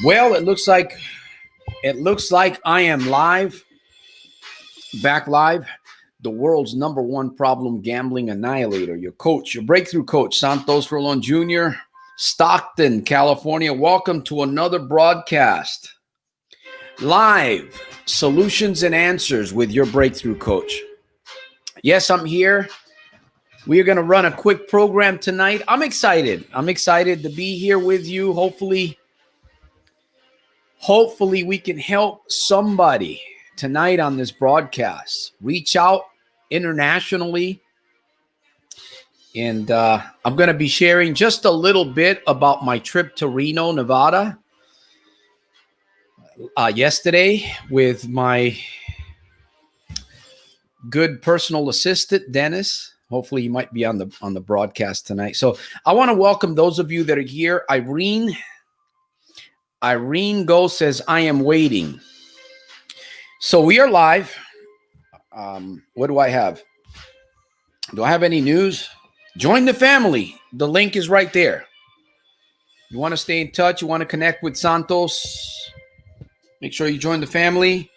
Well, it looks like I am live, back live. The world's number one problem gambling annihilator. Your coach, your breakthrough coach, Santos Jr., Stockton, California. Welcome to another broadcast. Live solutions and answers with your breakthrough coach. Yes, I'm here. We are going to run a quick program tonight. I'm excited. I'm excited to be here with you. Hopefully we can help somebody tonight on this broadcast. Reach out internationally. And I'm going to be sharing just a little bit about my trip to Reno, Nevada yesterday with my good personal assistant, Dennis. Hopefully he might be on the broadcast tonight. So I want to welcome those of you that are here. Irene Go says, I am waiting. So we are live. What do I have? Do I have any news? Join the family. The link is right there. You want to stay in touch? You want to connect with Santos? Make sure you join the family.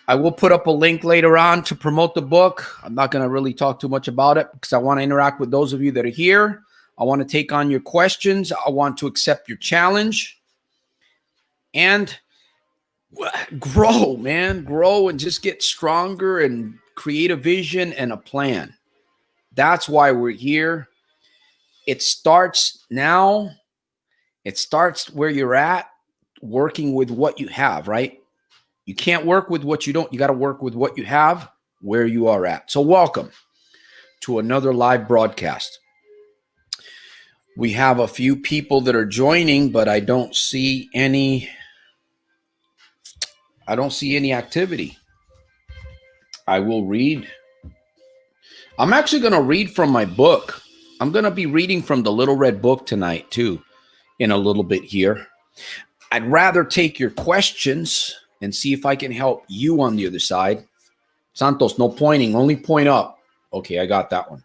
I will put up a link later on to promote the book. I'm not going to really talk too much about it because I want to interact with those of you that are here. I want to take on your questions. I want to accept your challenge. And grow, man. Grow and just get stronger and create a vision and a plan. That's why we're here. It starts now. It starts where you're at, working with what you have, right? You can't work with what you don't. You got to work with what you have, where you are at. So welcome to another live broadcast. We have a few people that are joining, but I don't see any activity. I will read. I'm actually going to read from my book. I'm going to be reading from the Little Red Book tonight too, in a little bit here. I'd rather take your questions and see if I can help you on the other side. Santos, no pointing, only point up. Okay, I got that one.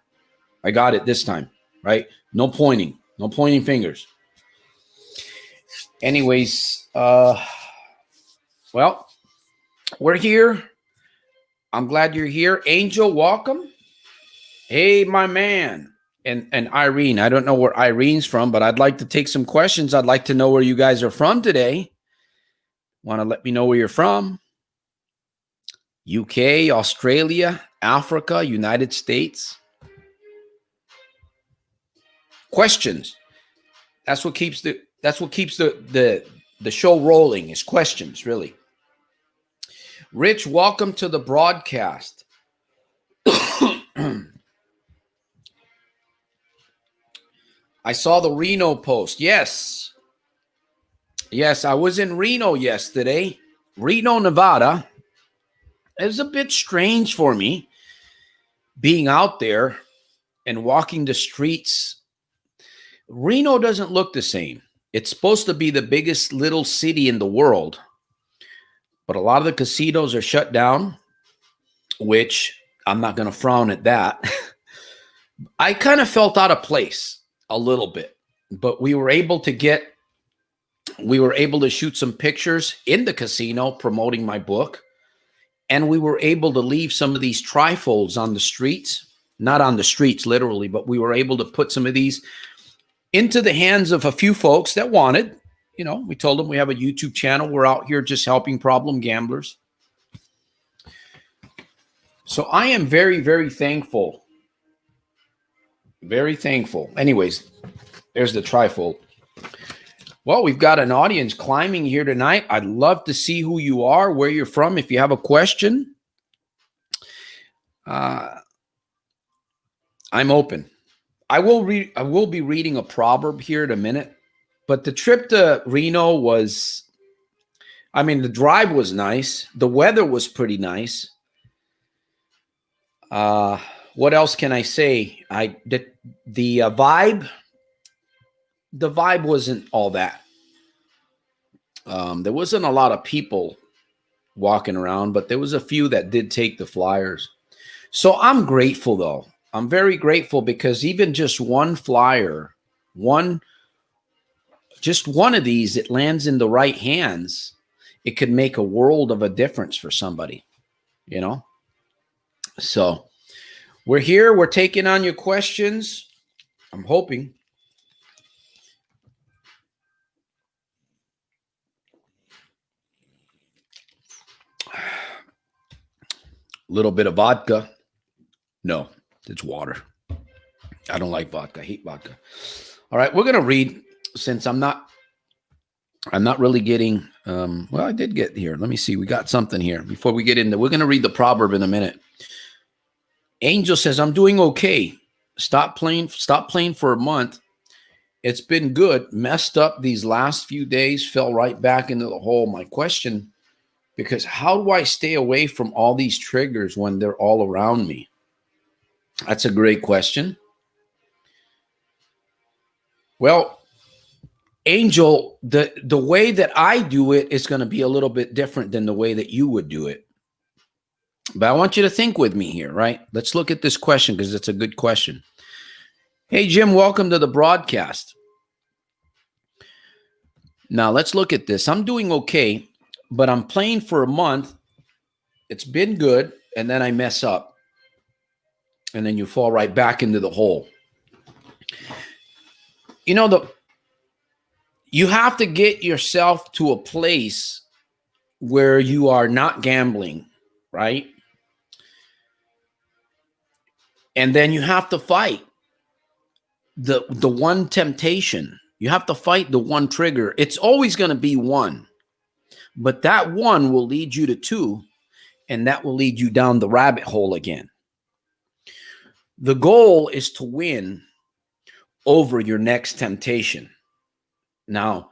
I got it this time, right? No pointing fingers. Anyways, well, we're here. I'm glad you're here. Angel, welcome. Hey, my man. And Irene, I don't know where Irene's from, but I'd like to take some questions. I'd like to know where you guys are from today. Want to let me know where you're from? UK, Australia, Africa, United States. Questions. That's what keeps the show rolling is questions, really. Rich, welcome to the broadcast. I saw the Reno post. Yes, I was in Reno yesterday. Reno, Nevada. It was a bit strange for me being out there and walking the streets. Reno doesn't look the same. It's supposed to be the biggest little city in the world, but a lot of the casinos are shut down, which I'm not going to frown at that. I kind of felt out of place a little bit, but we were able to shoot some pictures in the casino promoting my book. And we were able to leave some of these trifolds on the streets, not on the streets literally, but we were able to put some of these into the hands of a few folks that wanted. You know, we told them we have a YouTube channel. We're out here just helping problem gamblers. So I am very, very thankful. Very thankful. Anyways, there's the trifold. Well, we've got an audience climbing here tonight. I'd love to see who you are, where you're from. If you have a question, I'm open. I will be reading a proverb here in a minute. But the trip to Reno the drive was nice. The weather was pretty nice. What else can I say? The vibe wasn't all that. There wasn't a lot of people walking around, but there was a few that did take the flyers. So I'm grateful, though. I'm very grateful because even just one flyer, one just one of these, it lands in the right hands, it could make a world of a difference for somebody, you know? So we're here. We're taking on your questions. I'm hoping. A little bit of vodka. No, it's water. I don't like vodka. I hate vodka. All right, we're going to read, since I'm not really getting, well, I did get here. Let me see. We got something here before we get into, we're going to read the proverb in a minute. Angel says, I'm doing okay. Stop playing for a month. It's been good. Messed up these last few days, fell right back into the hole. My question, because how do I stay away from all these triggers when they're all around me? That's a great question. Well, Angel, the way that I do it is going to be a little bit different than the way that you would do it. But I want you to think with me here, right? Let's look at this question because it's a good question. Hey, Jim, welcome to the broadcast. Now, let's look at this. I'm doing okay, but I'm playing for a month. It's been good, and then I mess up. And then you fall right back into the hole. You know, you have to get yourself to a place where you are not gambling, right? And then you have to fight the one temptation. You have to fight the one trigger. It's always going to be one, but that one will lead you to two, and that will lead you down the rabbit hole again. The goal is to win over your next temptation. Now,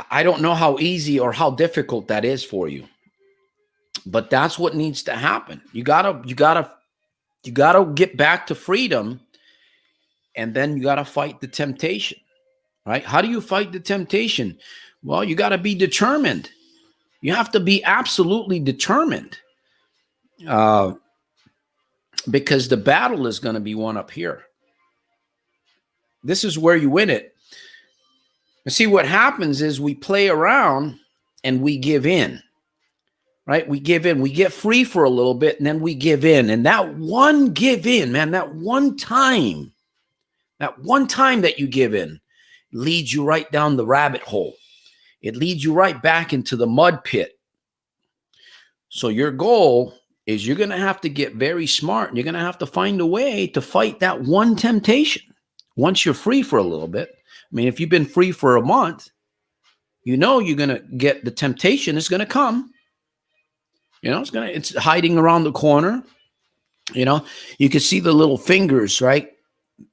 I don't know how easy or how difficult that is for you, but that's what needs to happen. You gotta get back to freedom, and then you gotta fight the temptation, right? How do you fight the temptation? Well, you gotta be determined. You have to be absolutely determined, because the battle is going to be won up here. This is where you win it. And see, what happens is we play around and we give in, right? We give in. We get free for a little bit, and then we give in. And that one give in, man, that one time that you give in leads you right down the rabbit hole. It leads you right back into the mud pit. So your goal is you're going to have to get very smart, and you're going to have to find a way to fight that one temptation once you're free for a little bit. I mean, if you've been free for a month, you know you're going to get the temptation is going to come. You know, it's hiding around the corner. You know, you can see the little fingers, right?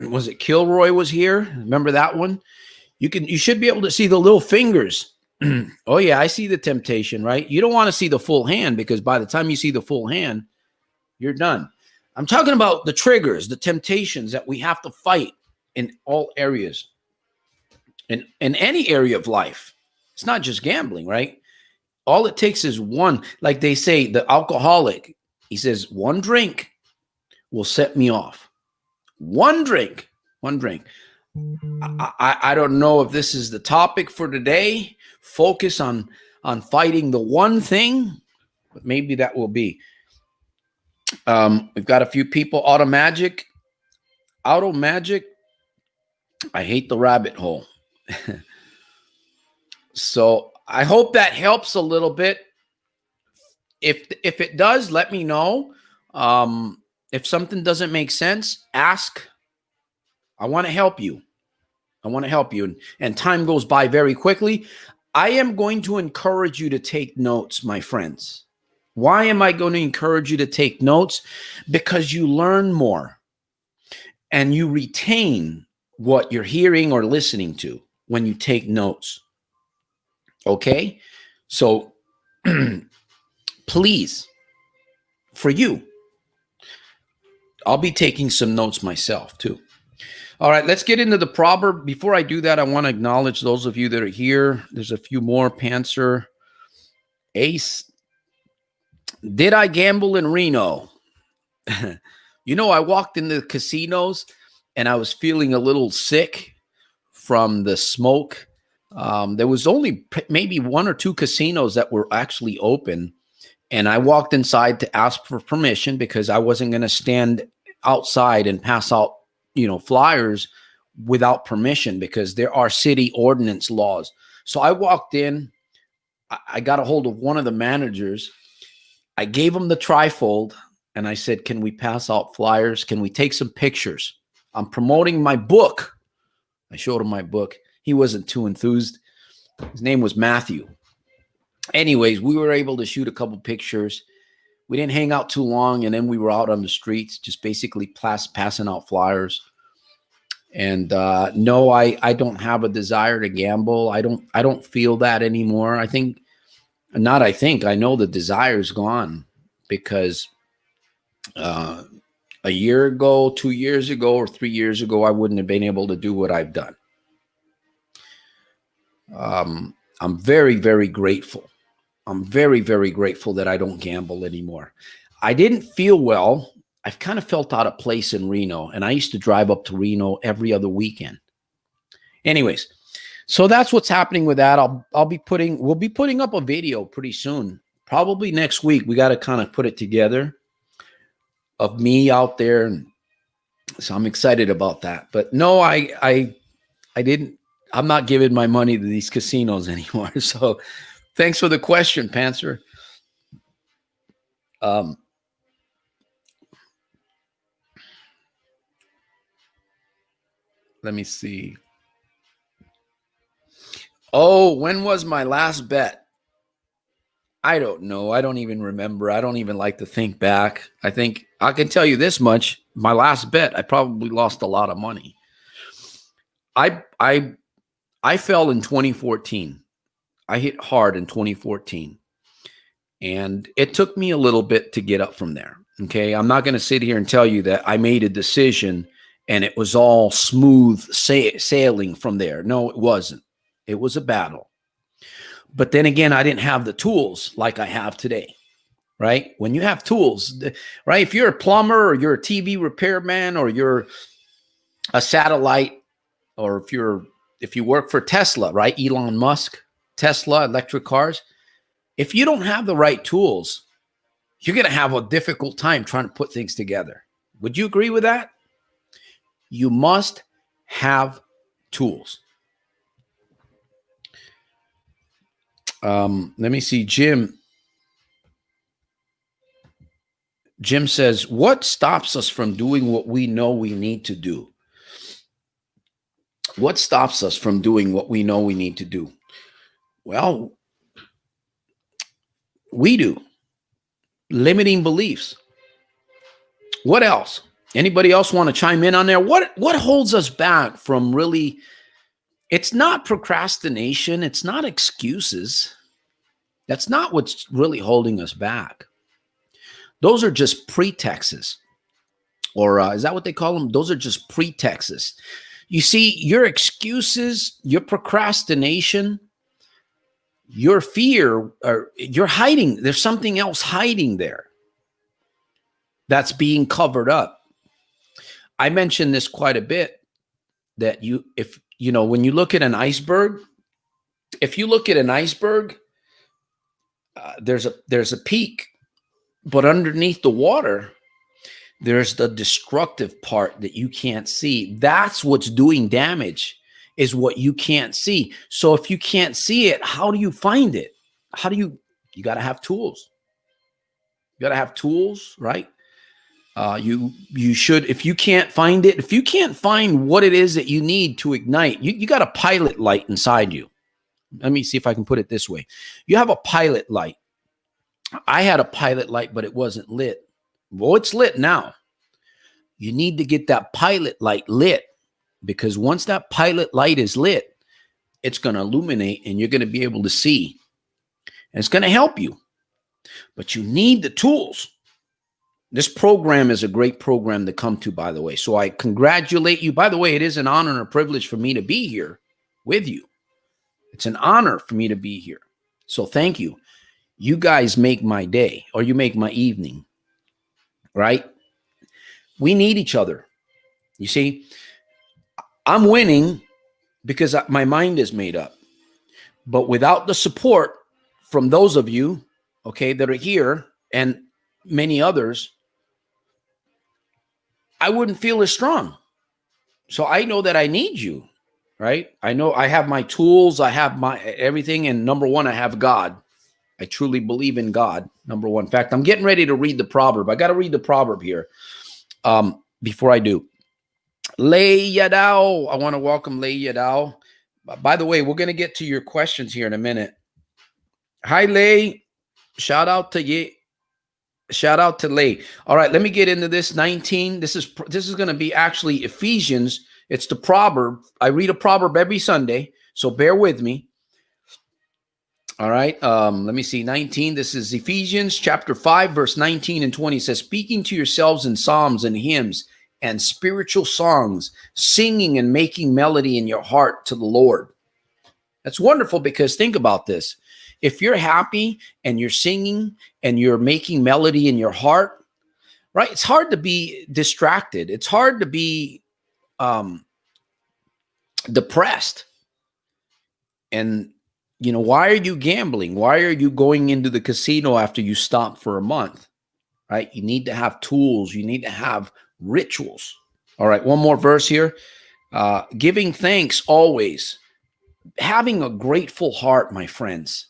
Was it Kilroy was here? Remember that one? You should be able to see the little fingers. Oh, yeah, I see the temptation, right? You don't want to see the full hand, because by the time you see the full hand, you're done. I'm talking about the triggers, the temptations that we have to fight in all areas, in any area of life. It's not just gambling, right? All it takes is one. Like they say, the alcoholic, he says, one drink will set me off. One drink. I don't know if this is the topic for today. Focus on fighting the one thing, but maybe that will be. We've got a few people. Auto Magic. I hate the rabbit hole. So I hope that helps a little bit. If it does, let me know. If something doesn't make sense, ask. I want to help you. And time goes by very quickly. I am going to encourage you to take notes, my friends. Why am I going to encourage you to take notes? Because you learn more and you retain what you're hearing or listening to when you take notes. Okay? So please, for you, I'll be taking some notes myself too. All right, let's get into the proverb. Before I do that, I want to acknowledge those of you that are here. There's a few more. Panzer, Ace. Did I gamble in Reno? You know, I walked into the casinos and I was feeling a little sick. from the smoke. There was only maybe 1 or 2 casinos that were actually open. And I walked inside to ask for permission because I wasn't going to stand outside and pass out, flyers without permission, because there are city ordinance laws. So I walked in, I got a hold of one of the managers. I gave him the trifold and I said, can we pass out flyers? Can we take some pictures? I'm promoting my book. I showed him my book. He wasn't too enthused. His name was Matthew. Anyways, we were able to shoot a couple pictures. We didn't hang out too long, and then we were out on the streets, just basically passing out flyers. And no, I don't have a desire to gamble. I don't feel that anymore. I know the desire is gone, because a year ago, 2 years ago, or 3 years ago, I wouldn't have been able to do what I've done. I'm very, very grateful. I'm very, very grateful that I don't gamble anymore. I didn't feel well. I've kind of felt out of place in Reno, and I used to drive up to Reno every other weekend. Anyways, so that's what's happening with that. We'll be putting up a video pretty soon, probably next week. We got to kind of put it together of me out there, and so I'm excited about that. But no, I'm not giving my money to these casinos anymore. So thanks for the question, Panther. Let me see. Oh, when was my last bet? I don't know. I don't even remember. I don't even like to think back. I think I can tell you this much. My last bet, I probably lost a lot of money. I fell in 2014. I hit hard in 2014. And it took me a little bit to get up from there. Okay. I'm not going to sit here and tell you that I made a decision and it was all smooth sailing from there. No, it wasn't. It was a battle. But then again, I didn't have the tools like I have today, right? When you have tools, right? If you're a plumber or you're a TV repairman or you're a satellite, or if you work for Tesla, right? Elon Musk, Tesla, electric cars. If you don't have the right tools, you're going to have a difficult time trying to put things together. Would you agree with that? You must have tools. Let me see. Jim says, what stops us from doing what we know we need to do? What stops us from doing what we know we need to do? Well, we do. Limiting beliefs. What else? Anybody else want to chime in on there? What holds us back from really? It's not procrastination. It's not excuses. That's not what's really holding us back. Those are just pretexts. Or is that what they call them? Those are just pretexts. You see, your excuses, your procrastination, your fear, or you're hiding. There's something else hiding there that's being covered up. I mentioned this quite a bit, that when you look at an iceberg, there's a peak, but underneath the water, there's the destructive part that you can't see. That's what's doing damage, is what you can't see. So if you can't see it, how do you find it? You got to have tools. You got to have tools, right? You should, if you can't find it, if you can't find what it is that you need to ignite, you got a pilot light inside you. Let me see if I can put it this way. You have a pilot light. I had a pilot light, but it wasn't lit. Well, it's lit now. You need to get that pilot light lit, because once that pilot light is lit, it's going to illuminate and you're going to be able to see. And it's going to help you. But you need the tools. This program is a great program to come to, by the way. So I congratulate you. By the way, it is an honor and a privilege for me to be here with you. It's an honor for me to be here. So thank you. You guys make my day, or you make my evening, right? We need each other. You see, I'm winning because my mind is made up. But without the support from those of you, okay, that are here and many others, I wouldn't feel as strong. So I know that I need you, right? I know I have my tools, I have my everything. And number one, I have God. I truly believe in God, number one. In fact, I'm getting ready to read the proverb. I got to read the proverb here before I do. Lei Yadao. I want to welcome Lei Yadao. By the way, we're going to get to your questions here in a minute. Hi, Lei. Shout out to you. Shout out to Lei. All right, let me get into this. 19. This is going to be actually Ephesians. It's the proverb. I read a proverb every Sunday, so bear with me. All right. Let me see. 19. This is Ephesians chapter 5, verse 19 and 20. It says, speaking to yourselves in psalms and hymns and spiritual songs, singing and making melody in your heart to the Lord. That's wonderful, because think about this. If you're happy and you're singing and you're making melody in your heart, right? It's hard to be distracted. It's hard to be depressed. And, you know, why are you gambling? Why are you going into the casino after you stop for a month, right? You need to have tools. You need to have rituals. All right, one more verse here. Giving thanks always. Having a grateful heart, my friends.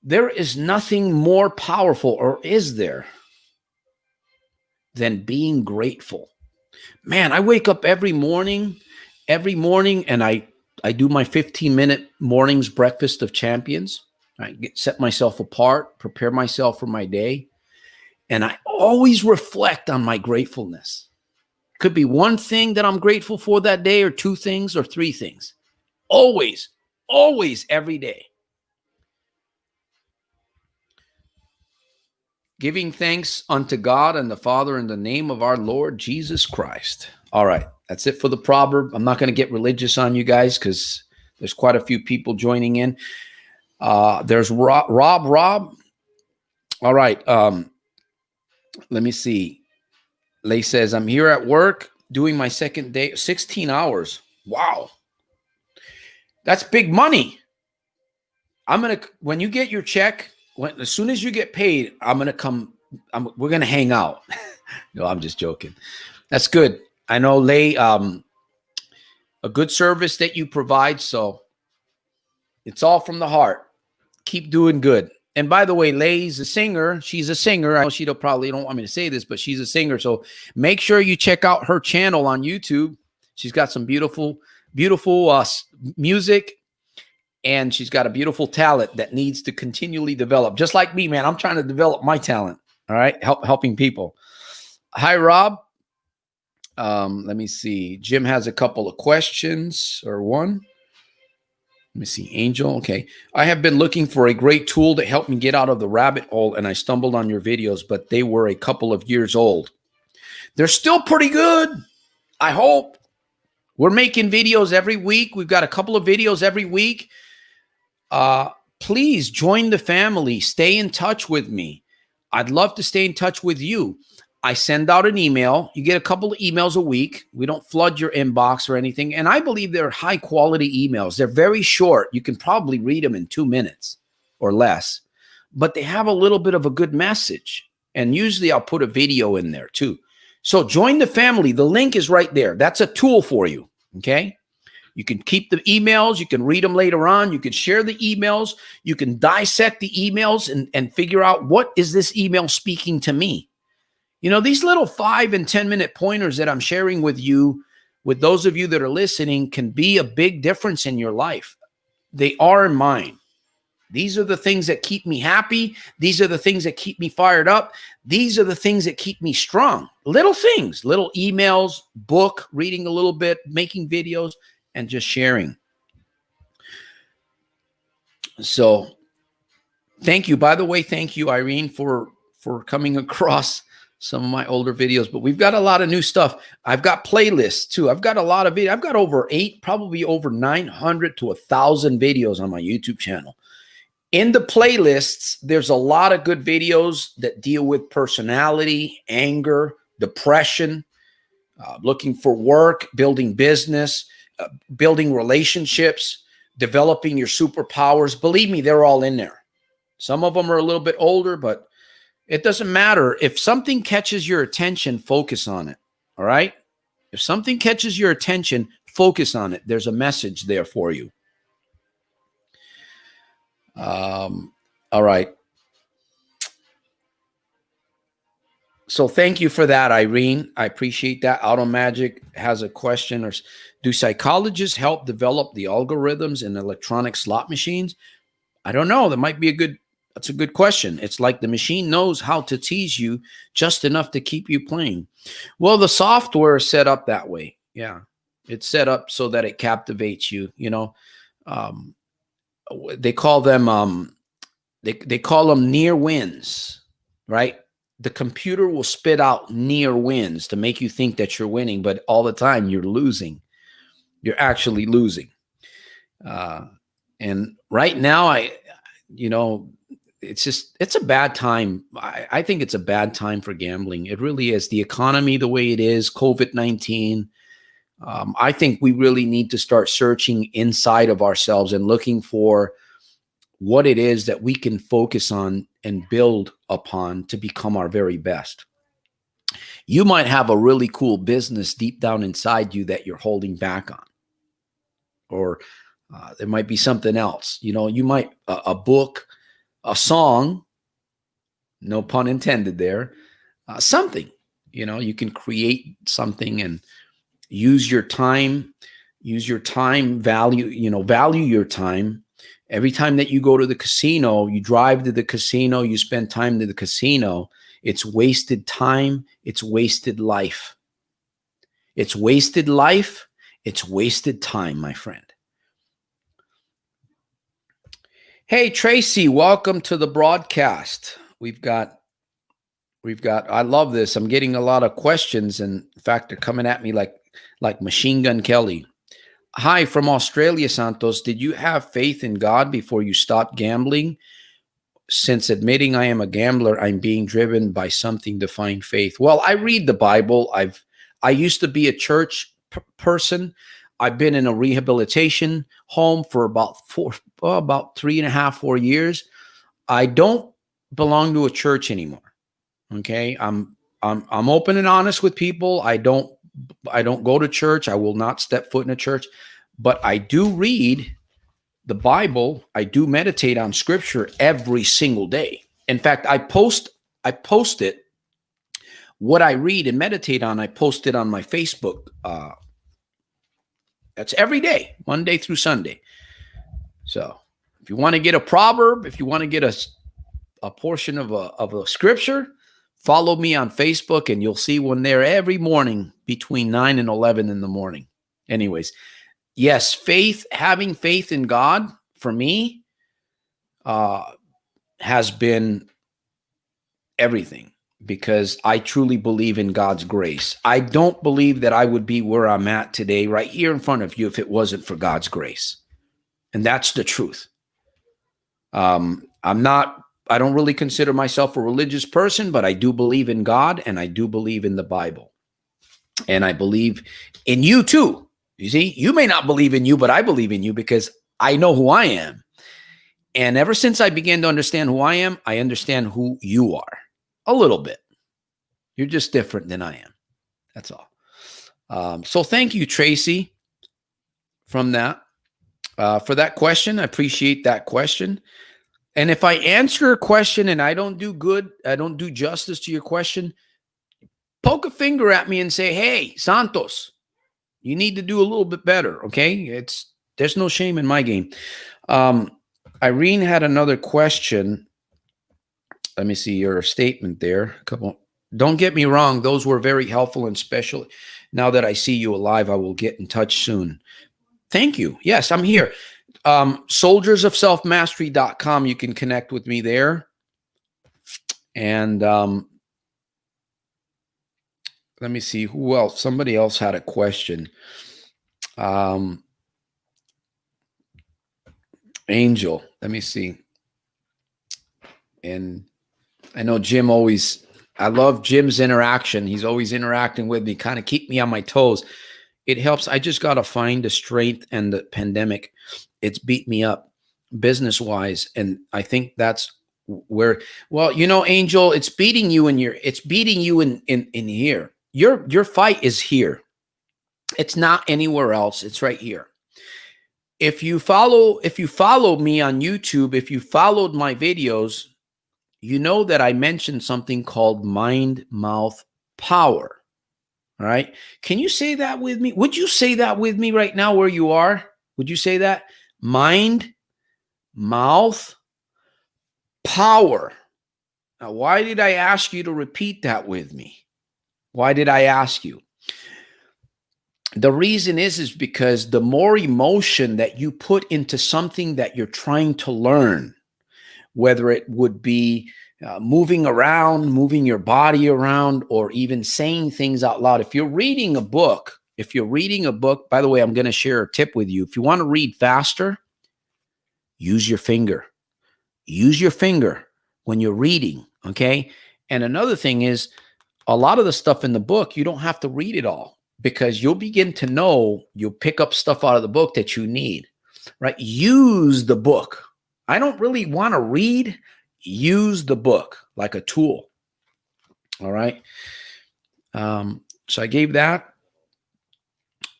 There is nothing more powerful, or is there, than being grateful. Man, I wake up every morning, and I do my 15-minute morning's breakfast of champions. I set myself apart, prepare myself for my day, and I always reflect on my gratefulness. Could be one thing that I'm grateful for that day, or two things, or three things. Always, every day. Giving thanks unto God and the Father in the name of our Lord Jesus Christ. All right, that's it for the proverb. I'm not going to get religious on you guys, because there's quite a few people joining in. There's Rob. All right, let me see. Lei says, I'm here at work doing my second day, 16 hours. Wow. That's big money. When you get your check, as soon as you get paid, I'm going to come. We're going to hang out. No, I'm just joking. That's good. I know, Lei, a good service that you provide. So it's all from the heart. Keep doing good. And by the way, Lei's a singer. She's a singer. I know she probably don't want me to say this, but she's a singer. So make sure you check out her channel on YouTube. She's got some beautiful music. And she's got a beautiful talent that needs to continually develop. Just like me, man. I'm trying to develop my talent. All right. Helping people. Hi, Rob. Let me see. Jim has a couple of questions, or one. Let me see. Angel. Okay. I have been looking for a great tool to help me get out of the rabbit hole, and I stumbled on your videos, but they were a couple of years old. They're still pretty good. I hope. We're making videos every week. We've got a couple of videos every week. Please join the family. Stay in touch with me. I'd love to stay in touch with you. I send out an email. You get a couple of emails a week. We don't flood your inbox or anything. And I believe they're high quality emails. They're very short. You can probably read them in 2 minutes or less, but they have a little bit of a good message. And usually I'll put a video in there too. So join the family. The link is right there. That's a tool for you. Okay. You can keep the emails. You can read them later on. You can share the emails. You can dissect the emails and figure out, what is this email speaking to me? You know, these little 5 and 10-minute pointers that I'm sharing with you, with those of you that are listening, can be a big difference in your life. They are in mine. These are the things that keep me happy. These are the things that keep me fired up. These are the things that keep me strong. Little things, little emails, book, reading a little bit, making videos, and just sharing. So thank you. By the way, thank you, Irene, for coming across some of my older videos. But we've got a lot of new stuff. I've got playlists too. I've got a lot of videos. I've got probably over 900 to 1,000 videos on my YouTube channel. In the playlists, there's a lot of good videos that deal with personality, anger, depression, looking for work, building business, building relationships, developing your superpowers. Believe me, they're all in there. Some of them are a little bit older, but it doesn't matter. If something catches your attention, focus on it. All right? If something catches your attention, focus on it. There's a message there for you. All right. So thank you for that, Irene. I appreciate that. Auto Magic has a question. Or do psychologists help develop the algorithms in electronic slot machines? I don't know. That's a good question. It's like the machine knows how to tease you just enough to keep you playing. Well, the software is set up that way. Yeah. It's set up so that it captivates you. You know, they call them they call them near wins, right? The computer will spit out near wins to make you think that you're winning, but all the time you're losing. You're actually losing. And right now, it's a bad time. I think it's a bad time for gambling. It really is. The economy the way it is, COVID-19. I think we really need to start searching inside of ourselves and looking for what it is that we can focus on and build upon to become our very best. You might have a really cool business deep down inside you that you're holding back on. Or there might be something else. You know, you might, a book, a song, no pun intended there, something. You know, you can create something and use your time, value your time. Every time that you go to the casino, you drive to the casino, you spend time to the casino, it's wasted time, it's wasted life. It's wasted life, it's wasted time, my friend. Hey, Tracy, welcome to the broadcast. We've got, I love this. I'm getting a lot of questions, and in fact, they're coming at me like Machine Gun Kelly. Hi, from Australia, Santos. Did you have faith in God before you stopped gambling? Since admitting I am a gambler, I'm being driven by something to find faith. Well, I read the Bible. I used to be a church person. I've been in a rehabilitation home for about 3.5, 4 years. I don't belong to a church anymore. Okay, I'm open and honest with people. I don't go to church. I will not step foot in a church, but I do read the Bible. I do meditate on scripture every single day. In fact, I post it, what I read and meditate on. I post it on my Facebook. That's every day, Monday through Sunday. So if you want to get a proverb, if you want to get a portion of a scripture, follow me on Facebook, and you'll see one there every morning between 9 and 11 in the morning. Anyways, yes, having faith in God for me has been everything, because I truly believe in God's grace. I don't believe that I would be where I'm at today, right here in front of you, if it wasn't for God's grace. And that's the truth. I don't really consider myself a religious person, but I do believe in God, and I do believe in the Bible. And I believe in you too. You see, you may not believe in you, but I believe in you because I know who I am. And ever since I began to understand who I am, I understand who you are a little bit. You're just different than I am. That's all. So thank you, Tracy, for that question. I appreciate that question. And if I answer a question and I don't do justice to your question, poke a finger at me and say, hey, Santos, you need to do a little bit better, okay? There's no shame in my game. Irene had another question. Let me see your statement there. Don't get me wrong, those were very helpful and special. Now that I see you alive, I will get in touch soon. Thank you. Yes, I'm here. soldiersofselfmastery.com. You can connect with me there. And let me see who else. Somebody else had a question. Angel, let me see. And I know Jim I love Jim's interaction. He's always interacting with me, kind of keep me on my toes. It helps. I just got to find the strength, and the pandemic, it's beat me up business wise. And I think that's where, well, Angel, it's beating you in here. Your fight is here. It's not anywhere else. It's right here. If you follow me on YouTube, if you followed my videos, you know that I mentioned something called mind mouth power. All right. Can you say that with me? Would you say that with me right now where you are? Would you say that? Mind, mouth, power. Now, why did I ask you to repeat that with me? Why did I ask you? The reason is because the more emotion that you put into something that you're trying to learn, whether it would be moving around, moving your body around, or even saying things out loud. If you're reading a book, by the way, I'm going to share a tip with you. If you want to read faster, use your finger. Use your finger when you're reading, okay? And another thing is, a lot of the stuff in the book, you don't have to read it all, because you'll begin to know, you'll pick up stuff out of the book that you need, right? Use the book. I don't really want to read. Use the book like a tool. All right. So I gave that.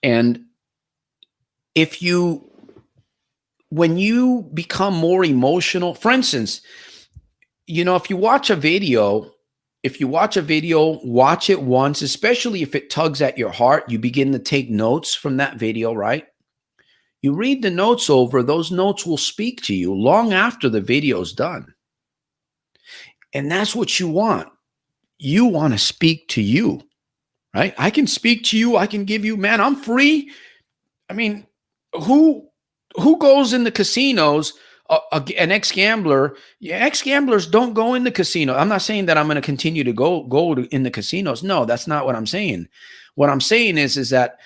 And when you become more emotional, for instance, if you watch a video, watch it once, especially if it tugs at your heart, you begin to take notes from that video, right? You read the notes over, those notes will speak to you long after the video's done. And that's what you want. You want to speak to you, right? I can speak to you. I can give you, man, I'm free. I mean, who goes in the casinos? An ex-gambler. Yeah, ex-gamblers don't go in the casino. I'm not saying that I'm going to continue to go in the casinos. No, that's not what I'm saying. What I'm saying is that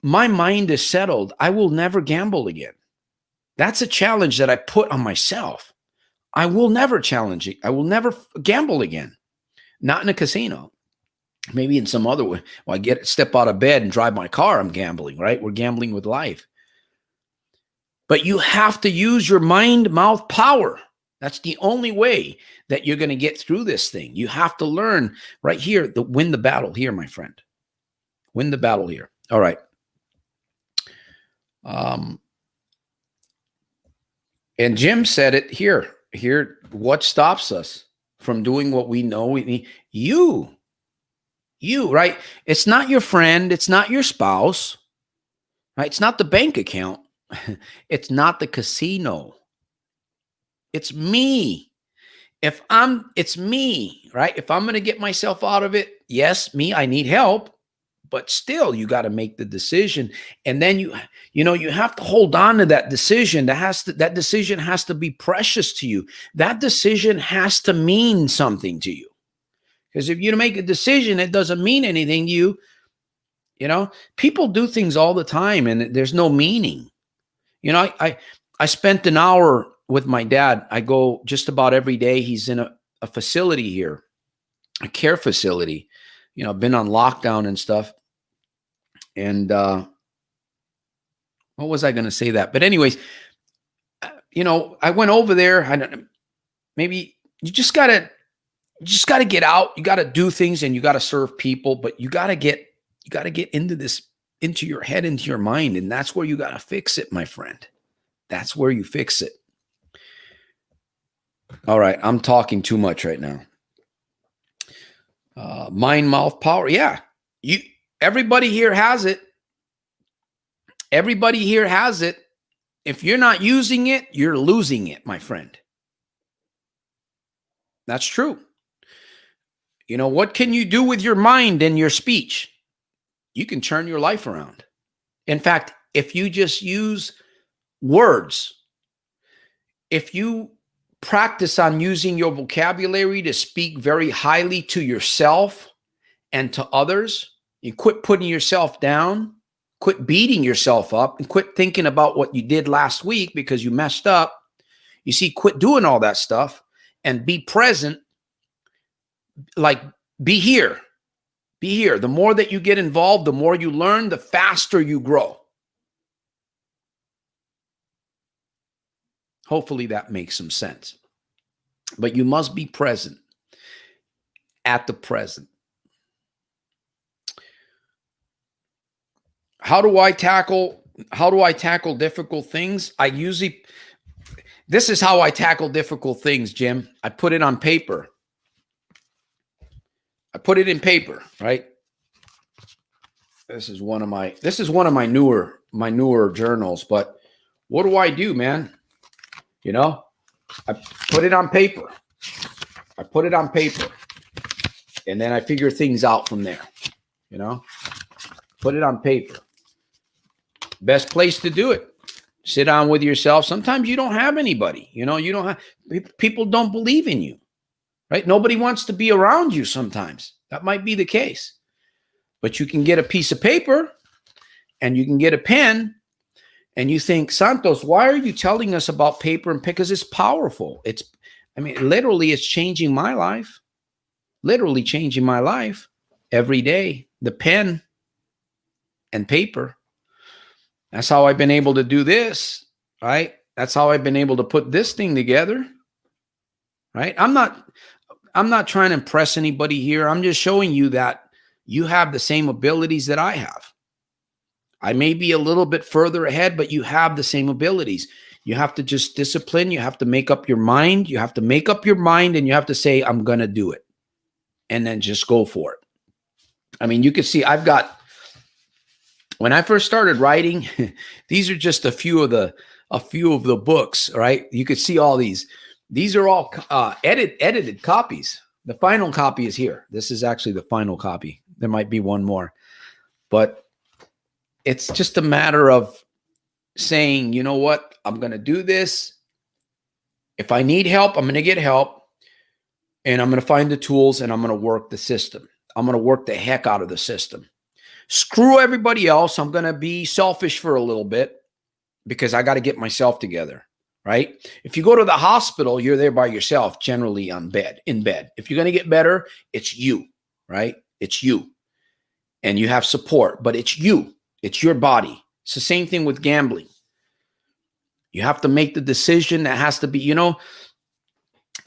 my mind is settled. I will never gamble again. That's a challenge that I put on myself. I will never challenge it. I will never gamble again. Not in a casino. Maybe in some other way. Well, step out of bed and drive my car, I'm gambling, right? We're gambling with life. But you have to use your mind-mouth power. That's the only way that you're going to get through this thing. You have to learn right here, win the battle here, my friend. Win the battle here. All right. And Jim said it here. Here, what stops us from doing what we know we need? You, right? It's not your friend. It's not your spouse, right? It's not the bank account. It's not the casino. It's me. It's me, right? If I'm going to get myself out of it, yes, me, I need help, but still you got to make the decision. And then you have to hold on to that decision. That decision has to be precious to you. That decision has to mean something to you. Because if you make a decision, it doesn't mean anything to you. People do things all the time and there's no meaning. I spent an hour with my dad. I go just about every day. He's in a facility here, a care facility. I've been on lockdown and stuff. And what was I going to say that? But anyways, I went over there. I don't know. Maybe you just got to get out. You got to do things and you got to serve people, but you got to get into this, into your head, into your mind. And that's where you got to fix it, my friend. That's where you fix it. All right. I'm talking too much right now. Mind, mouth, power. Yeah. Everybody here has it. Everybody here has it. If you're not using it, you're losing it, my friend. That's true. What can you do with your mind and your speech? You can turn your life around. In fact, if you just use words, if you practice on using your vocabulary to speak very highly to yourself and to others, you quit putting yourself down, quit beating yourself up, and quit thinking about what you did last week because you messed up. You see, quit doing all that stuff and be present, like be here. Be here. The more that you get involved, the more you learn, the faster you grow. Hopefully that makes some sense. But you must be present at the present. How do I tackle difficult things? This is how I tackle difficult things, Jim. I put it on paper. I put it in paper, right? This is one of my newer journals, but what do I do, man? You know, I put it on paper. And then I figure things out from there. You know, put it on paper. Best place to do it. Sit down with yourself. Sometimes you don't have anybody. You know, people don't believe in you, right? Nobody wants to be around you sometimes. That might be the case. But you can get a piece of paper and you can get a pen and you think, Santos, why are you telling us about paper and pen? Because it's powerful. Literally, it's changing my life. Literally changing my life every day. The pen and paper. That's how I've been able to do this, right? That's how I've been able to put this thing together, right? I'm not trying to impress anybody here. I'm just showing you that you have the same abilities that I have. I may be a little bit further ahead, but you have the same abilities. You have to just discipline. You have to make up your mind. You have to make up your mind and you have to say, I'm going to do it. And then just go for it. I mean, you can see when I first started writing, these are just a few of the books, right? You could see all these. These are all edited copies. The final copy is here. This is actually the final copy. There might be one more, but it's just a matter of saying, you know what? I'm going to do this. If I need help, I'm going to get help and I'm going to find the tools and I'm going to work the system. I'm going to work the heck out of the system. Screw everybody else. I'm going to be selfish for a little bit because I got to get myself together, right? If you go to the hospital, you're there by yourself, generally in bed. If you're going to get better, it's you, right? It's you. And you have support, but it's you. It's your body. It's the same thing with gambling. You have to make the decision that has to be, let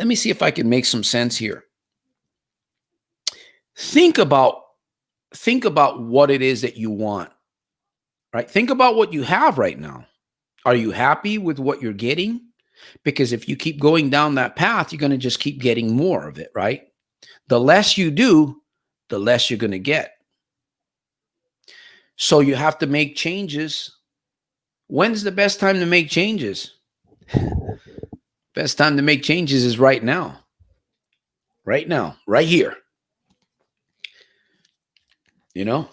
me see if I can make some sense here. Think about what it is that you want, right? Think about what you have right now. Are you happy with what you're getting? Because if you keep going down that path, you're going to just keep getting more of it, right? The less you do, the less you're going to get. So you have to make changes. When's the best time to make changes? Best time to make changes is right now. Right now, right here. You know?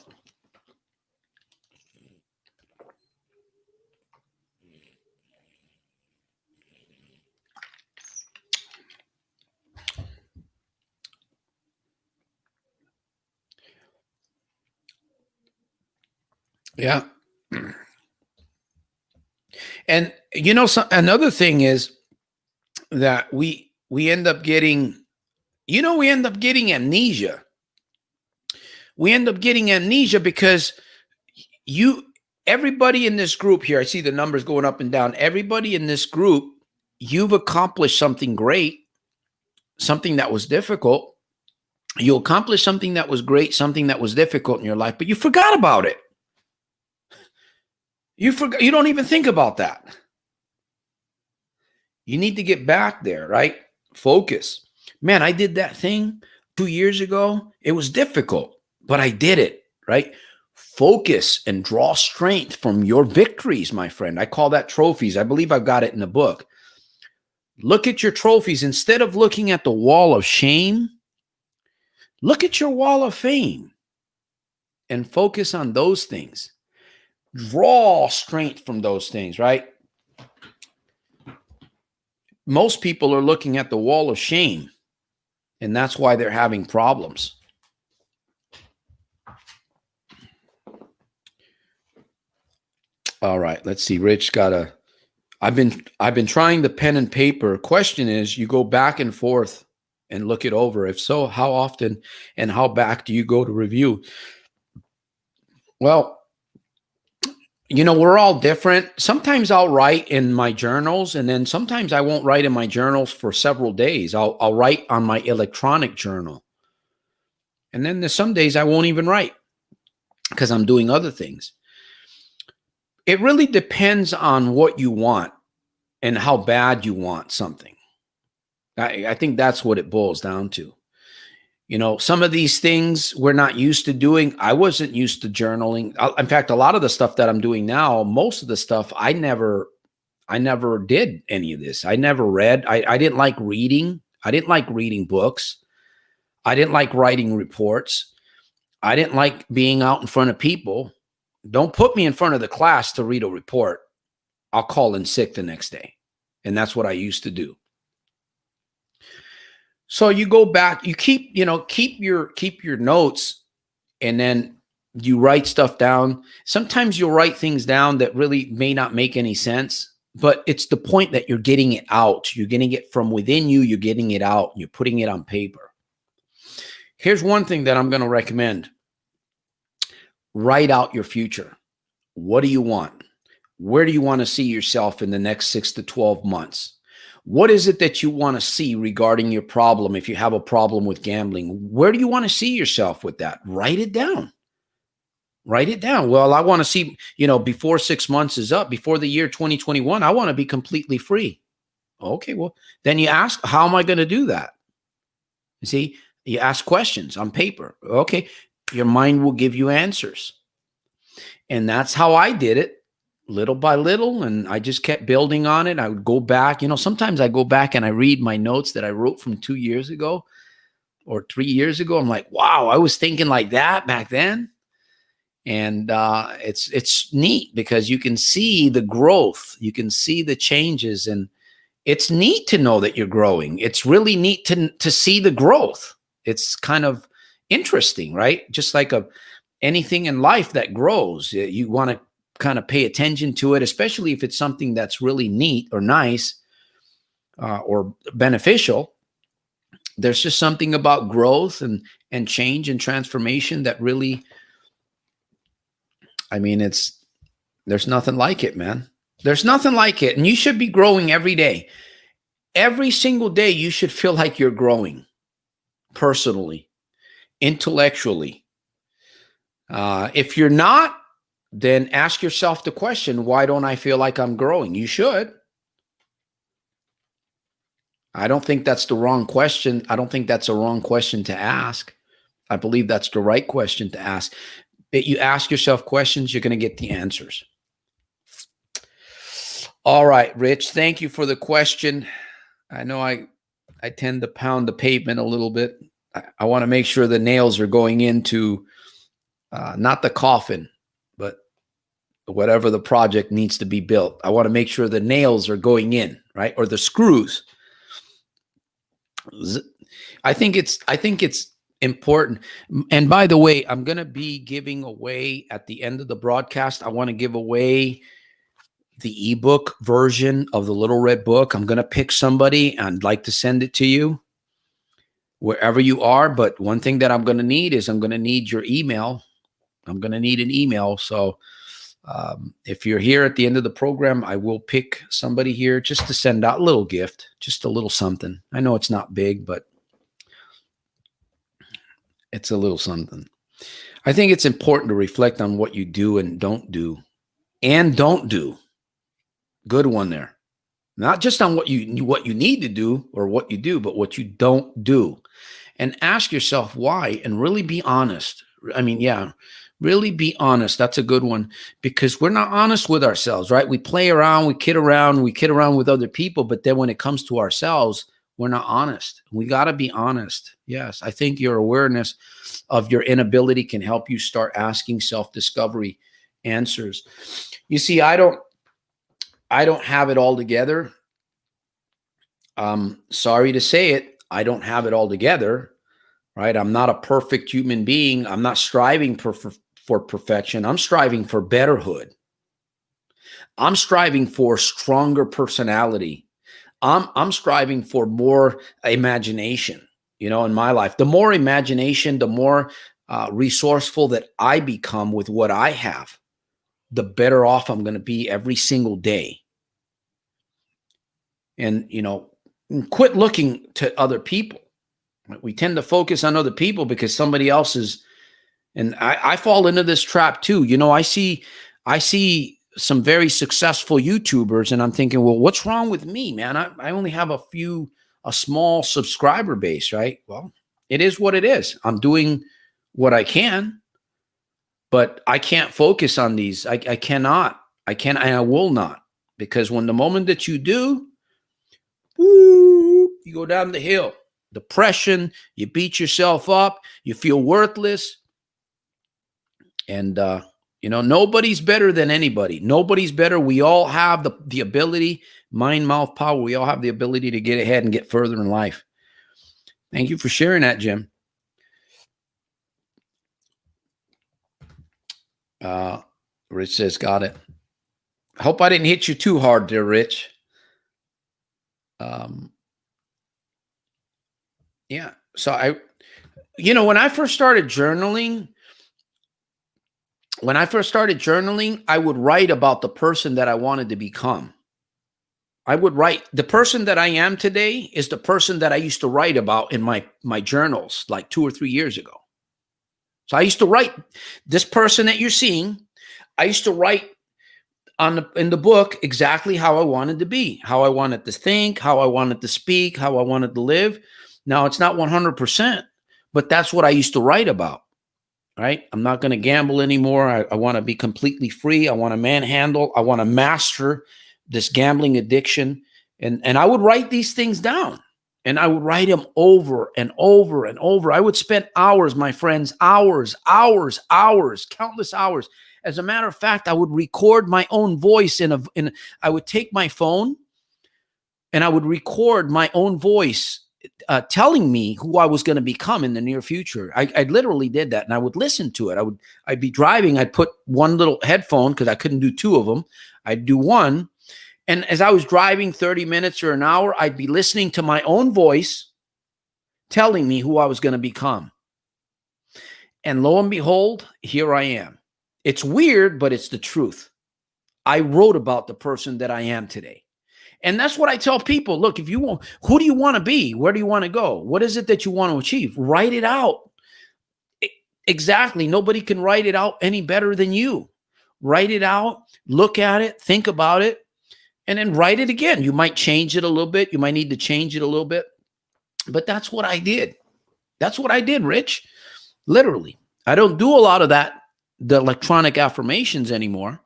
Yeah. And another thing is that we end up getting, amnesia. We end up getting amnesia because everybody in this group here, I see the numbers going up and down. Everybody in this group, you've accomplished something great, something that was difficult. You accomplished something that was great, something that was difficult in your life, but you forgot about it. You don't even think about that. You need to get back there, right? Focus. Man, I did that thing 2 years ago. It was difficult, but I did it, right? Focus and draw strength from your victories, my friend. I call that trophies. I believe I've got it in the book. Look at your trophies. Instead of looking at the wall of shame, look at your wall of fame and focus on those things. Draw strength from those things, right? Most people are looking at the wall of shame, and that's why they're having problems. All right, let's see. Rich got I've been trying the pen and paper. Question is, you go back and forth and look it over? If so, how often and how back do you go to review? Well, we're all different. Sometimes I'll write in my journals, and then sometimes I won't write in my journals for several days. I'll write on my electronic journal. And then there's some days I won't even write because I'm doing other things. It really depends on what you want and how bad you want something. I think that's what it boils down to. Some of these things we're not used to doing. I wasn't used to journaling. In fact, a lot of the stuff that I'm doing now, most of the stuff I never did any of this. I never read. I didn't like reading. I didn't like reading books. I didn't like writing reports. I didn't like being out in front of people. Don't put me in front of the class to read a report. I'll call in sick the next day. And that's what I used to do. So you go back, you keep your notes, and then you write stuff down. Sometimes you'll write things down that really may not make any sense, but it's the point that you're getting it out. You're getting it from within you. You're getting it out. You're putting it on paper. Here's one thing that I'm going to recommend. Write out your future. What do you want? Where do you want to see yourself in the next 6 to 12 months? What is it that you want to see regarding your problem? If you have a problem with gambling, where do you want to see yourself with that? Write it down. Write it down. Well, I want to see, before 6 months is up, before the year 2021, I want to be completely free. Okay, well, then you ask, how am I going to do that? You see, you ask questions on paper. Okay, your mind will give you answers. And that's how I did it. Little by little, and I just kept building on it. I would go back. Sometimes I go back and I read my notes that I wrote from 2 years ago or 3 years ago. I'm like, wow, I was thinking like that back then. And it's neat because you can see the growth. You can see the changes, and it's neat to know that you're growing. It's really neat to see the growth. It's kind of interesting, right? Just like anything in life that grows, you want to kind of pay attention to it, especially if it's something that's really neat or nice or beneficial. There's just something about growth and change and transformation that really, there's nothing like it, man. There's nothing like it. And you should be growing every day. Every single day, you should feel like you're growing personally, intellectually. If you're not, then ask yourself the question, why don't I feel like I'm growing? You should. I don't think that's the wrong question. I don't think that's a wrong question to ask. I believe that's the right question to ask. If you ask yourself questions, you're going to get the answers. All right, Rich, thank you for the question. I know I tend to pound the pavement a little bit. I want to make sure the nails are going into not the coffin, but whatever the project needs to be built. I want to make sure the nails are going in, right? Or the screws. I think it's important. And by the way, I'm going to be giving away at the end of the broadcast. I want to give away the ebook version of the Little Red Book. I'm going to pick somebody and I'd like to send it to you wherever you are. But one thing that I'm going to need is I'm going to need your email. I'm going to need an email. So if you're here at the end of the program, I will pick somebody here just to send out a little gift, just a little something. I know it's not big, but it's a little something. I think it's important to reflect on what you do and don't do. And don't do. Good one there. Not just on what you need to do or what you do, but what you don't do. And ask yourself why and really be honest. Really be honest. That's a good one because we're not honest with ourselves, right? We play around, we kid around with other people, but then when it comes to ourselves, we're not honest. We got to be honest. Yes, I think your awareness of your inability can help you start asking self-discovery answers. You see, I don't have it all together. Sorry to say it, I don't have it all together, right? I'm not a perfect human being. I'm not striving for perfection. I'm striving for betterhood. I'm striving for stronger personality. I'm striving for more imagination. in my life. The more imagination, the more resourceful that I become with what I have, the better off I'm going to be every single day. And, quit looking to other people. We tend to focus on other people because somebody else is, and I fall into this trap too. I see some very successful YouTubers and I'm thinking, well, what's wrong with me, man? I only have a small subscriber base, right? Well, it is what it is. I'm doing what I can, but I can't focus on these. I cannot. I can, and I will not, because when the moment that you do, you go down the hill. Depression, you beat yourself up, you feel worthless. And, nobody's better than anybody. Nobody's better. We all have the ability, mind, mouth, power. We all have the ability to get ahead and get further in life. Thank you for sharing that, Jim. Rich says, got it. I hope I didn't hit you too hard there, Rich. Yeah. So when I first started journaling, I would write about the person that I wanted to become. I would write, the person that I am today is the person that I used to write about in my journals like 2 or 3 years ago. So I used to write this person that you're seeing. I used to write in the book exactly how I wanted to be, how I wanted to think, how I wanted to speak, how I wanted to live. Now, it's not 100%, but that's what I used to write about, right? I'm not going to gamble anymore. I want to be completely free. I want to manhandle. I want to master this gambling addiction. And I would write these things down, and I would write them over and over and over. I would spend hours, my friends, hours, countless hours. As a matter of fact, I would record my own voice I would take my phone and I would record my own voice telling me who I was going to become in the near future. I literally did that, and I would listen to it. I'd be driving. I'd put one little headphone because I couldn't do two of them. I'd do one. And as I was driving 30 minutes or an hour, I'd be listening to my own voice telling me who I was going to become. And lo and behold, here I am. It's weird, but it's the truth. I wrote about the person that I am today. And that's what I tell people. Look, if you want, who do you want to be? Where do you want to go? What is it that you want to achieve? Write it out. Exactly. Nobody can write it out any better than you. Write it out, look at it, think about it, and then write it again. You might change it a little bit. You might need to change it a little bit. But that's what I did. That's what I did, Rich. Literally. I don't do a lot of that, the electronic affirmations anymore.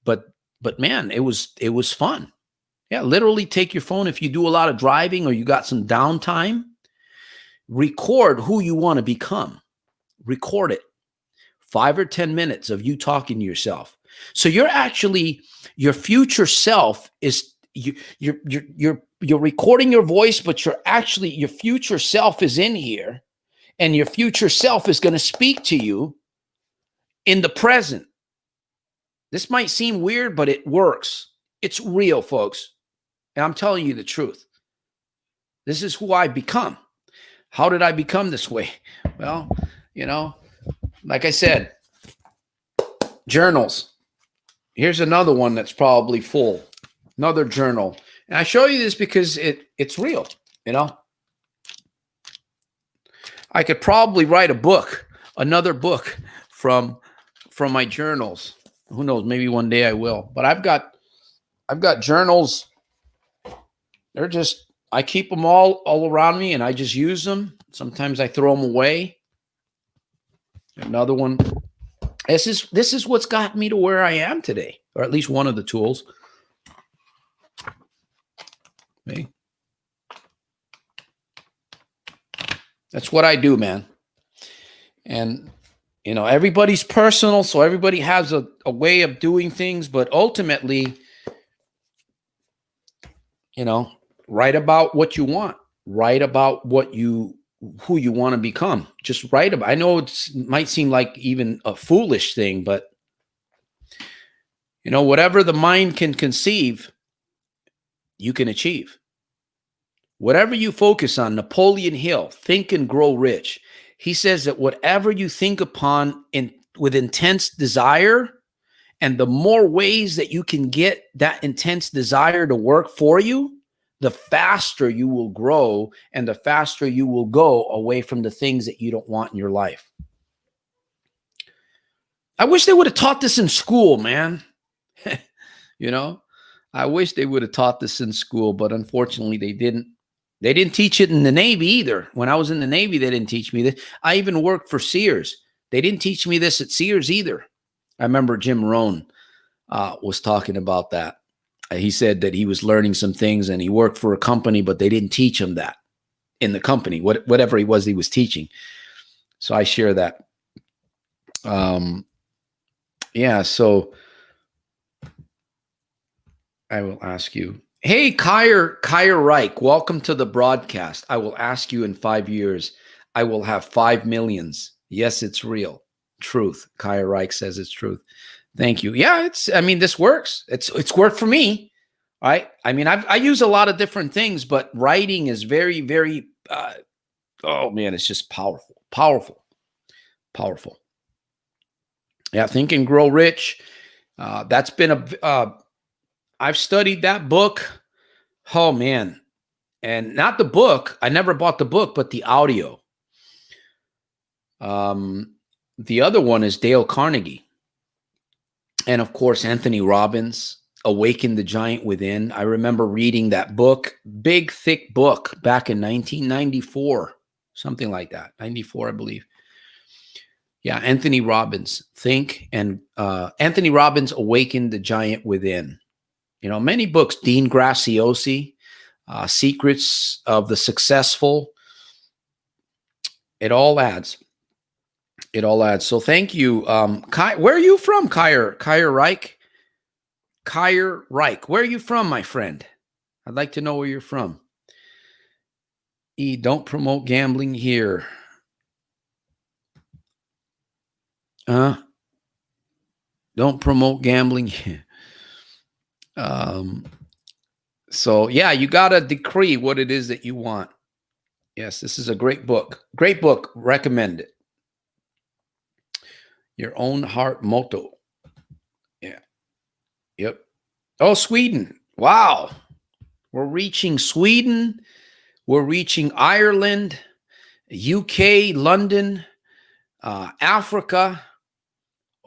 But man, it was fun. Yeah, literally take your phone. If you do a lot of driving or you got some downtime, record who you want to become. Record it. 5 or 10 minutes of you talking to yourself. So you're actually, your future self is, you're recording your voice, but your future self is in here, and your future self is going to speak to you in the present. This might seem weird, but it works. It's real, folks. And I'm telling you the truth. This is who I become. How did I become this way? Well, like I said, journals. Here's another one that's probably full. Another journal. And I show you this because it's real, I could probably write another book from my journals. Who knows? Maybe one day I will. But I've got journals. I keep them all around me, and I just use them. Sometimes I throw them away. Another one. This is what's got me to where I am today, or at least one of the tools. Okay. That's what I do, man. And everybody's personal, so everybody has a way of doing things, but ultimately, write about what you want. Write about who you want to become. Just write about. I know it might seem like even a foolish thing, but whatever the mind can conceive, you can achieve. Whatever you focus on, Napoleon Hill, Think and Grow Rich. He says that whatever you think upon with intense desire, and the more ways that you can get that intense desire to work for you, the faster you will grow and the faster you will go away from the things that you don't want in your life. I wish they would have taught this in school, man. You know, I wish they would have taught this in school, but unfortunately they didn't. They didn't teach it in the Navy either. When I was in the Navy, they didn't teach me this. I even worked for Sears. They didn't teach me this at Sears either. I remember Jim Rohn was talking about that. He said that he was learning some things and he worked for a company, but they didn't teach him that in the company, whatever he was teaching. So I share that. Yeah, so I will ask you. Hey, Kyer Reich, welcome to the broadcast. I will ask you in 5 years, I will have 5 millions. Yes, it's real. Truth. Kyer Reich says it's truth. Thank you. Yeah, this works. It's worked for me. Right. I mean, I use a lot of different things, but writing is very, very, oh man, it's just powerful. Yeah. Think and Grow Rich. That's been I've studied that book. Oh, man. And not the book. I never bought the book, but the audio. The other one is Dale Carnegie. And, of course, Anthony Robbins, Awaken the Giant Within. I remember reading that book, big, thick book back in 1994, something like that. 94, I believe. Yeah, Anthony Robbins, Anthony Robbins, Awaken the Giant Within. You know, many books, Dean Graziosi, Secrets of the Successful. It all adds. So thank you. Where are you from, Kyer Reich? Kyer Reich. Where are you from, my friend? I'd like to know where you're from. Don't promote gambling here. Don't promote gambling here. So yeah, you got to decree what it is that you want. Yes, this is a great book. Great book. Recommend it. Your Own Heart Motto. Yeah. Yep. Oh, Sweden. Wow. We're reaching Sweden. We're reaching Ireland, UK, London, Africa,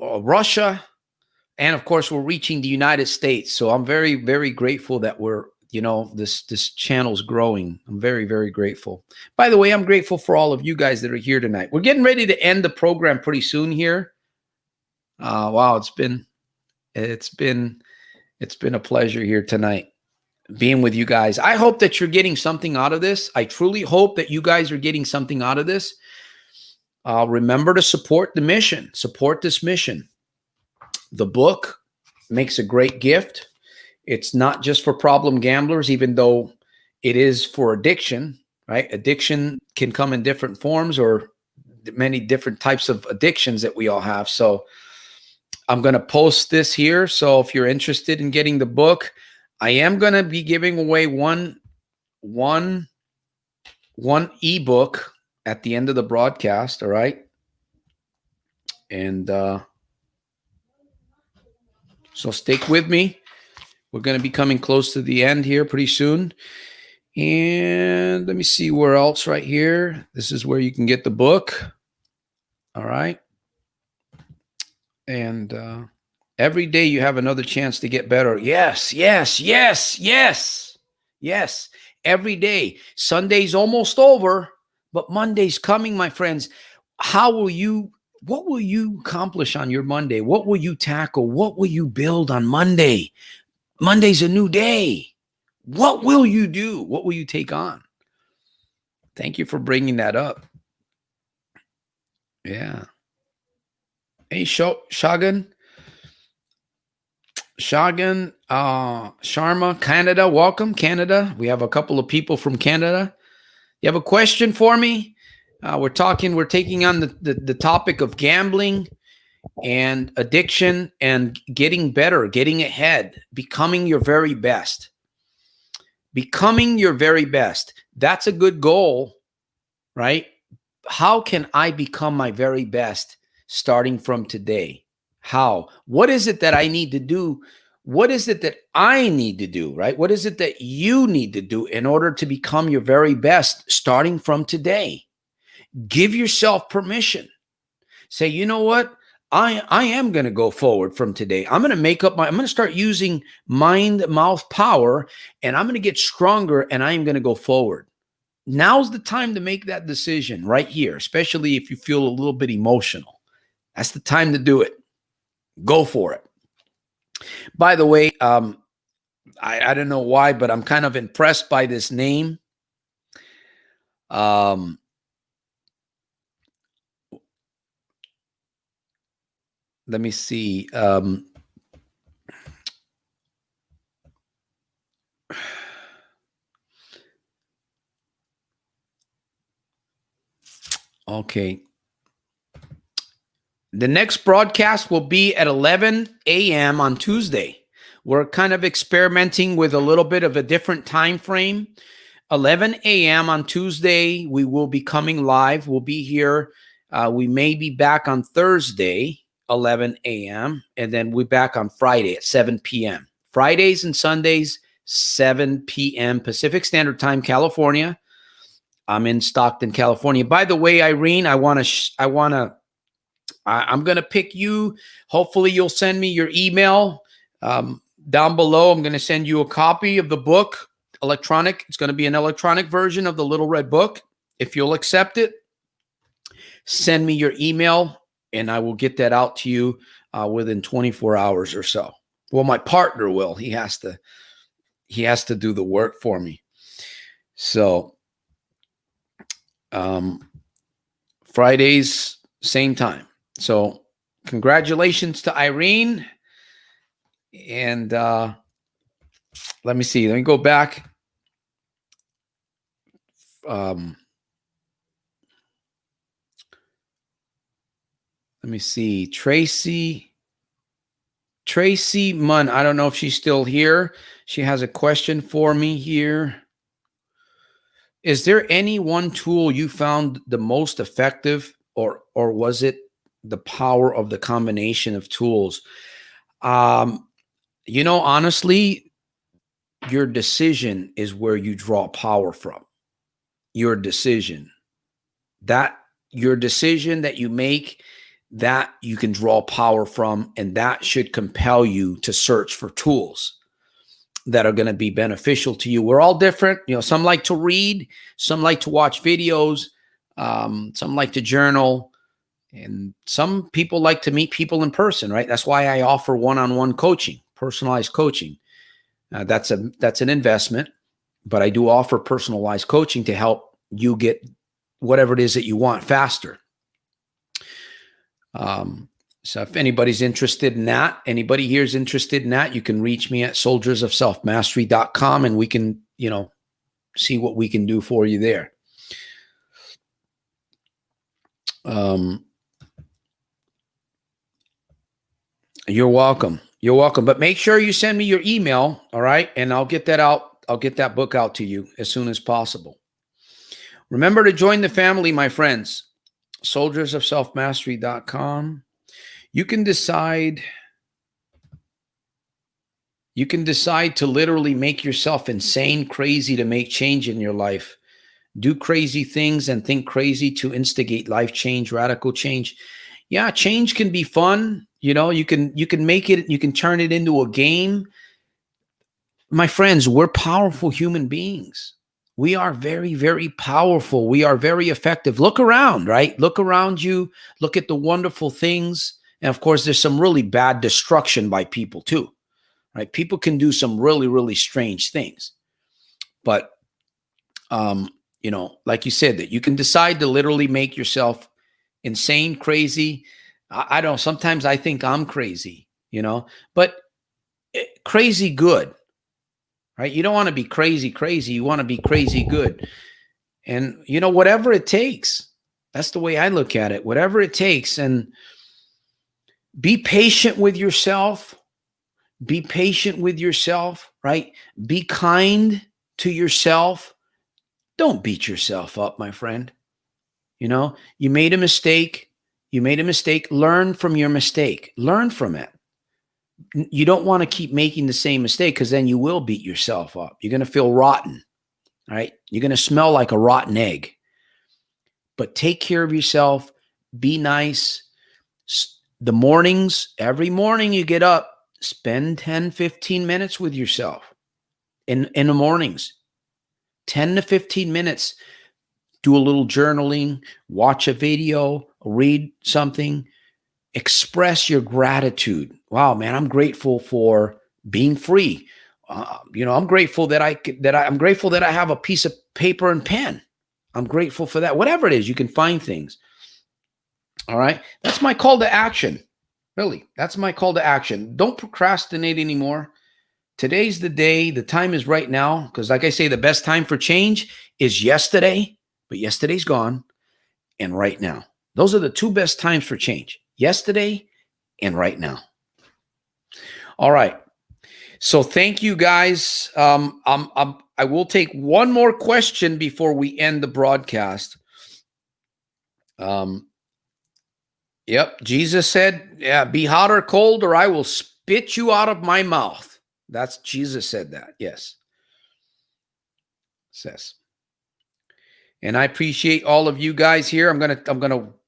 Russia. And of course, we're reaching the United States. So I'm very, very grateful that this channel's growing. I'm very, very grateful. By the way, I'm grateful for all of you guys that are here tonight. We're getting ready to end the program pretty soon here. Wow, it's been a pleasure here tonight being with you guys. I hope that you're getting something out of this. I truly hope that you guys are getting something out of this. Remember to support the mission. Support this mission. The book makes a great gift. It's not just for problem gamblers, even though it is for addiction, right? Addiction can come in different forms or many different types of addictions that we all have. So I'm going to post this here. So if you're interested in getting the book, I am going to be giving away one ebook at the end of the broadcast. All right. And, so stick with me. We're going to be coming close to the end here pretty soon. And let me see where else right here. This is where you can get the book. All right. And every day you have another chance to get better. Yes. Every day. Sunday's almost over, but Monday's coming, my friends. What will you accomplish on your Monday? What will you tackle? What will you build on Monday? Monday's a new day. What will you do? What will you take on? Thank you for bringing that up. Yeah. Hey, Shagan, Sharma, Canada. Welcome, Canada. We have a couple of people from Canada. You have a question for me? We're taking on the topic of gambling and addiction and getting better, getting ahead, becoming your very best. Becoming your very best. That's a good goal, right? How can I become my very best starting from today? How? What is it that I need to do? What is it that I need to do, right? What is it that you need to do in order to become your very best starting from today? Give yourself permission. Say, you know what? I am going to go forward from today. I'm going to start using mind, mouth power, and I'm going to get stronger, and I am going to go forward. Now's the time to make that decision right here, especially if you feel a little bit emotional. That's the time to do it. Go for it. By the way, I don't know why, but I'm kind of impressed by this name. Let me see. Okay. The next broadcast will be at 11 a.m. on Tuesday. We're kind of experimenting with a little bit of a different time frame. 11 a.m. on Tuesday, we will be coming live. We'll be here. We may be back on Thursday, 11 a.m., and then we're back on Friday at 7 p.m. Fridays and Sundays, 7 p.m. Pacific Standard Time, California. I'm in Stockton, California. By the way, Irene, I'm going to pick you. Hopefully you'll send me your email down below. I'm going to send you a copy of the book, electronic. It's going to be an electronic version of the Little Red Book. If you'll accept it, send me your email and I will get that out to you within 24 hours or so. Well, my partner will. He has to do the work for me. So Fridays, same time. So congratulations to Irene. And let me see. Let me go back. Let me see. Tracy Munn. I don't know if she's still here. She has a question for me here. Is there any one tool you found the most effective, or was it the power of the combination of tools? Honestly, your decision is where you draw power from. Your decision that you make, that you can draw power from, and that should compel you to search for tools that are going to be beneficial to you. We're all different. Some like to read, some like to watch videos, some like to journal, and some people like to meet people in person, right? That's why I offer one-on-one coaching, personalized coaching. That's an investment, but I do offer personalized coaching to help you get whatever it is that you want faster. So if anybody's interested in that, anybody here is interested in that, you can reach me at soldiersofselfmastery.com and we can, see what we can do for you there. You're welcome. You're welcome. But make sure you send me your email, all right? And I'll get that out. I'll get that book out to you as soon as possible. Remember to join the family, my friends. soldiersofselfmastery.com. You can decide to literally make yourself insane, crazy to make change in your life. Do crazy things and think crazy to instigate life change, radical change. Yeah, change can be fun. You can make it, you can turn it into a game. My friends, we're powerful human beings. We are very, very powerful. We are very effective. Look around, right? Look around you. Look at the wonderful things. And of course, there's some really bad destruction by people too, right? People can do some really, really strange things. But, like you said, that you can decide to literally make yourself insane, crazy. I don't, sometimes I think I'm crazy, but crazy good, right? You don't want to be crazy. You want to be crazy good. And, whatever it takes, that's the way I look at it, whatever it takes. And be patient with yourself. Be patient with yourself, right? Be kind to yourself, don't beat yourself up, my friend. You know, you made a mistake. You made a mistake. Learn from your mistake. Learn from it. You don't want to keep making the same mistake because then you will beat yourself up. You're going to feel rotten, right? You're going to smell like a rotten egg. But take care of yourself. Be nice. The mornings, every morning you get up, spend 10, 15 minutes with yourself in the mornings. 10 to 15 minutes. Do a little journaling, watch a video, read something, express your gratitude. Wow, man, I'm grateful for being free. I'm grateful that I'm grateful that I have a piece of paper and pen. I'm grateful for that. Whatever it is, you can find things. All right. That's my call to action. Really, that's my call to action. Don't procrastinate anymore. Today's the day. The time is right now. Because like I say, the best time for change is yesterday, but yesterday's gone, and right now. Those are the two best times for change. Yesterday and right now. All right. So thank you guys. I will take one more question before we end the broadcast. Yep. Jesus said, yeah, be hot or cold or I will spit you out of my mouth. That's Jesus said that. Yes. Says. And I appreciate all of you guys here.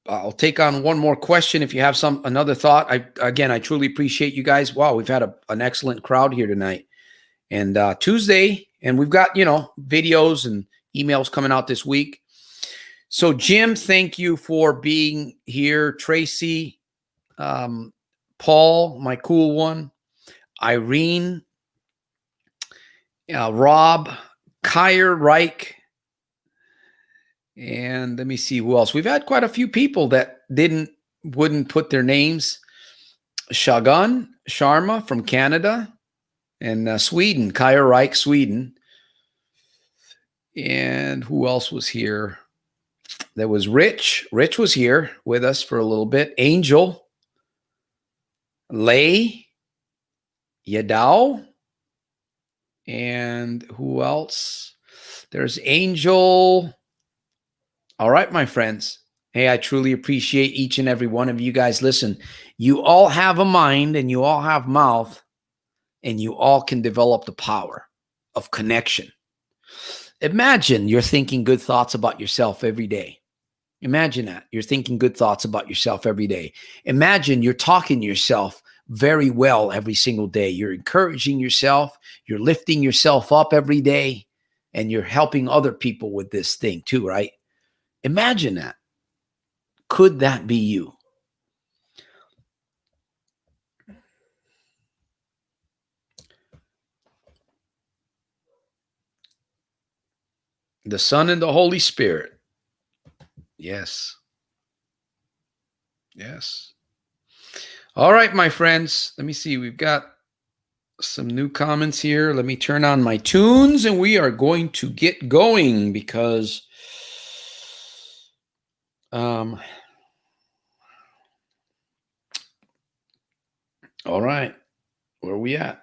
I'll take on one more question if you have another thought. I truly appreciate you guys. Wow, we've had an excellent crowd here tonight. And Tuesday, and we've got, videos and emails coming out this week. So Jim, thank you for being here. Tracy, Paul, my cool one, Irene, Rob, Kyer Reich, and let me see who else. We've had quite a few people that wouldn't put their names. Shagun Sharma from Canada and Sweden, Kyer Reich, Sweden. And who else was here? There was Rich. Rich was here with us for a little bit. Angel, Lay, Yadao, and who else? There's Angel. All right, my friends. Hey, I truly appreciate each and every one of you guys. Listen, you all have a mind and you all have mouth and you all can develop the power of connection. Imagine you're thinking good thoughts about yourself every day. Imagine that. You're thinking good thoughts about yourself every day. Imagine you're talking to yourself very well every single day. You're encouraging yourself. You're lifting yourself up every day. And you're helping other people with this thing too, right? Imagine that. Could that be you? The Son and the Holy Spirit. Yes. Yes. All right, my friends. Let me see. We've got some new comments here. Let me turn on my tunes and we are going to get going because all right. Where are we at?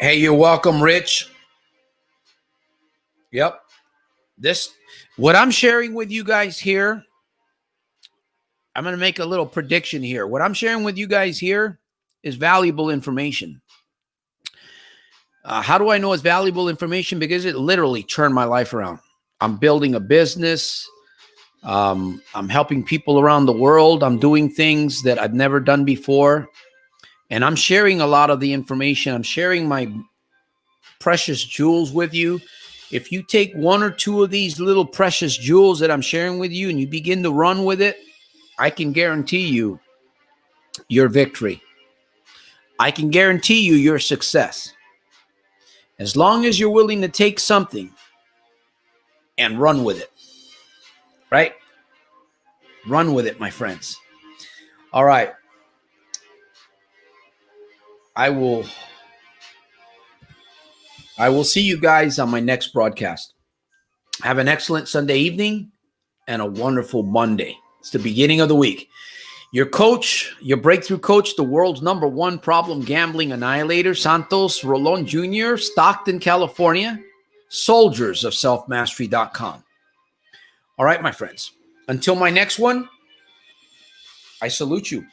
Hey, you're welcome, Rich. Yep. What I'm sharing with you guys here, I'm going to make a little prediction here. What I'm sharing with you guys here is valuable information. How do I know it's valuable information? Because it literally turned my life around. I'm building a business. I'm helping people around the world. I'm doing things that I've never done before. And I'm sharing a lot of the information. I'm sharing my precious jewels with you. If you take one or two of these little precious jewels that I'm sharing with you and you begin to run with it, I can guarantee you your victory. I can guarantee you your success. As long as you're willing to take something and run with it, right? Run with it, my friends. All right. I will see you guys on my next broadcast. Have an excellent Sunday evening and a wonderful Monday. It's the beginning of the week. Your coach, your breakthrough coach, the world's #1 problem gambling annihilator, Santos Rolon Jr., Stockton, California, soldiersofselfmastery.com. All right, my friends. Until my next one, I salute you.